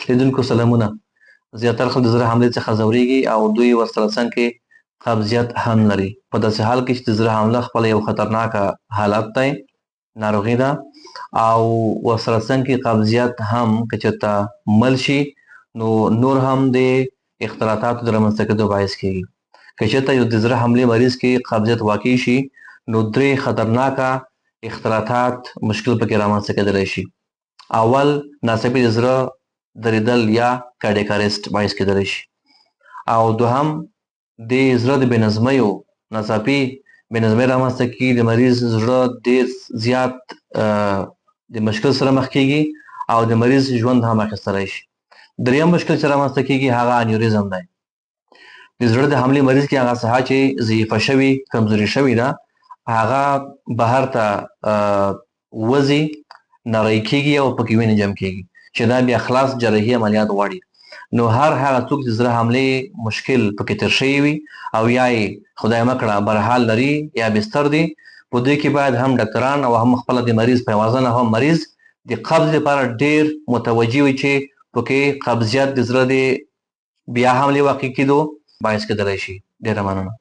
لیدونکو سلامونه. زیاتره خلک د زړه حملې څخه ځورېږي او دوی ورسره څنګ کې قبضیت هم لري. په داسې حال کې چې د زړه حمله خپله یو خطرناکه حالت دی، ناروغي ده، او ورسره څنګ کې قبضیت هم که چېرته مل شي نو نور هم د اختلاطاتو د رامنځته کېدو باعث کېږي. که چېرته یو د زړه حملې مریض کې قبضیت واقع شي نو درې خطرناکه اختلاطات مشکل پکې رامنځته کېدلی شي. اول، ناڅاپي د زړه درېدل یا کارډیک اریسټ باعث کېدلی شي. او دوهم، د زړه د بېنظمیو ناڅاپي بېنظمۍ رامنځته کېږي، د مریض زړه ډېر زیات د مشکل سره مخ کېږي او د مریض ژوند هم اخیستلی شي. دریم مشکل چې رامنځته کېږي هغه انیوریزم دی. د زړه د حملې مریض کې هغه ساحه چې ضعیفه شوې، کمزوري شوې ده، هغه بهر ته وځي، نری کېږي او پکې وینې جمع کېږي چې دا بیا خلاص جراحي عملیات غواړي. نو هر هغه څوک چې زړه حملې مشکل پکې تېر شوی وي او یا یې خدای مه کړه برحال لري یا بستر دی، په دوی کې باید هم ډاکټران او هم خپله د مریض په وازنه هم مریض د قبض لپاره ډېر متوجه وي چې پکې قبضیت د زړه د بیا حملې واقع کېدو باعث کېدلی شي. ډېره مننه.